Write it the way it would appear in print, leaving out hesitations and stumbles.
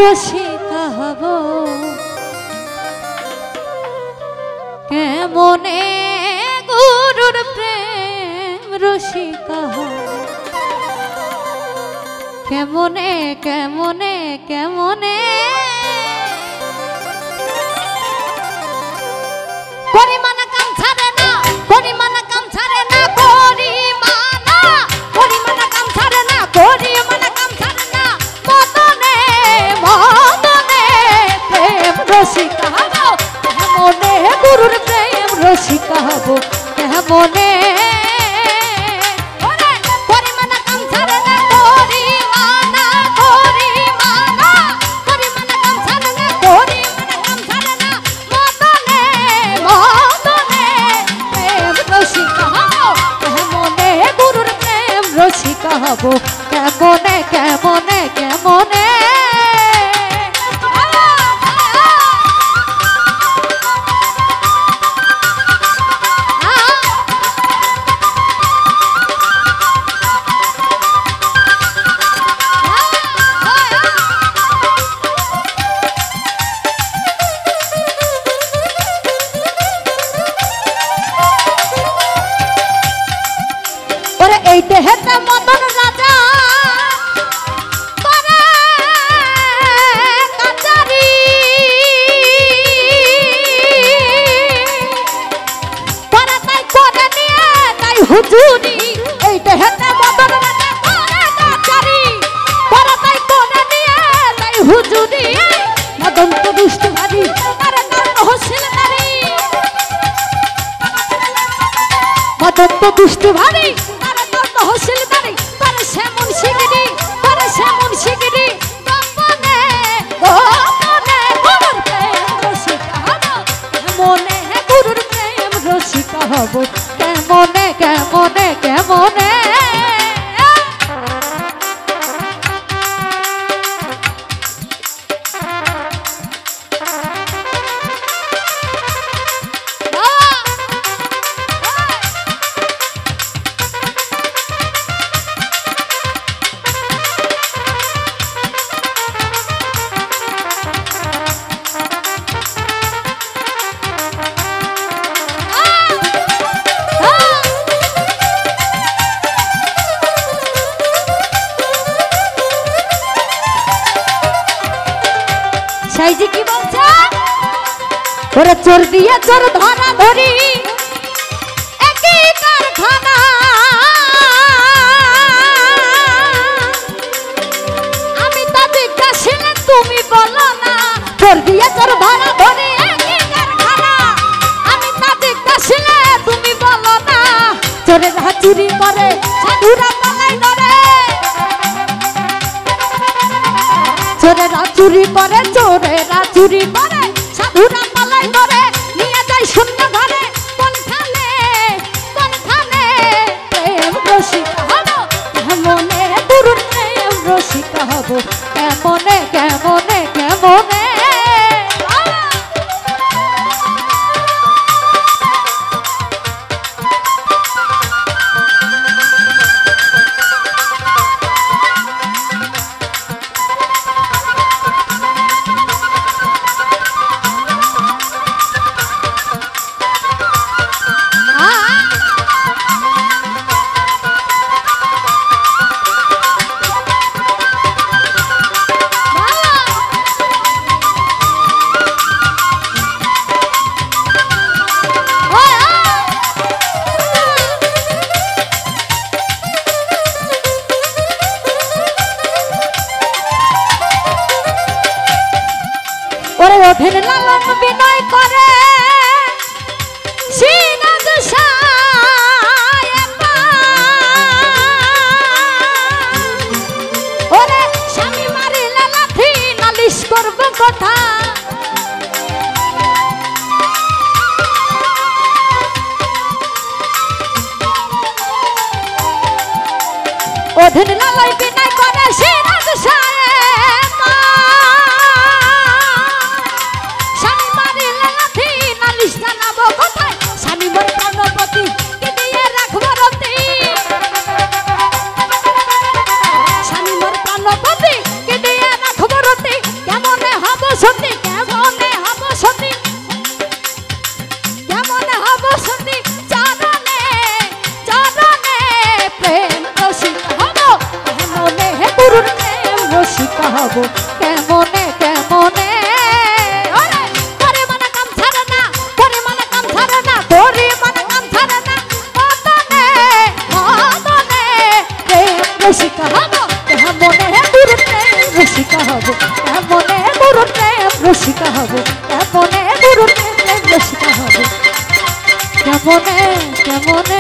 রসিকা হব কেমনে গুরুর প্রেম রসিকা হব কেমনে কেমনে কেমনে পরিমাণ কাম ছাড়ে না পরিমাণ কাম ছাড়ে না পরিমাণ কাম ছাড়ে না পরিমাণ কাম ছাড়ে না মদনে মদনে প্রেম রসিকা হব কেমনে গুরুর প্রেম রসিকা হব কেমনে হব কেমনে কেমনে কেমনে ওরে এই দেহেতে মদন রাজা করে কাচারি করে তাই করে নিয়ে তাই হুজুরি এই দেহেতে মদন রাজা করে কাচারি করে তাই করে নিয়ে তাই হুজুরি মদন তো দুষ্ট ভারী তার নাম হসিল নারী মদন তো দুষ্ট ভারী হসিল দারি করে সেমন শিগরি করে সেমন শিগরি গোপনে গোপনে গুরুর প্রেম রসিকা হব কেমনে গুরুর প্রেম রসিকা হব কেমনে কেমনে কেমনে সাইজি কি বলছে ওরে চোর দিয়ে চোর ধরা ধরি একই কারখানা আমি তা জিজ্ঞাসিলে তুমি বলো না চোর দিয়ে চোর ধরা ধরি একই কারখানা আমি তা জিজ্ঞাসিলে তুমি বলো না চোরেরা চুরি করে সাধুরা পালাই ধরে চোরেরা চুরি করে চোরেরা চুরি করে সাধুরা পালাই ধরে নিয়ে যায় শূন্য ঘরে কোনখানে কোনখানে প্রেম রসিকা হব কেমনে গুরুর প্রেম রসিকা হব কেমনে কেমনে কেমনে ওরে অধীর লালন বিনয় করে সিরাজ সাহেব ওরে স্বামী মারিলে লাথি নালিশ করব কথা অধীর লালন বিনয় করে সিরাজ সাহেব স্বামী মোর প্রাণপতি কে দিয়ে রাখবো রতি স্বামী মোর প্রাণপতি কে দিয়ে রাখবো রতি কেমন কেমনে কেমনে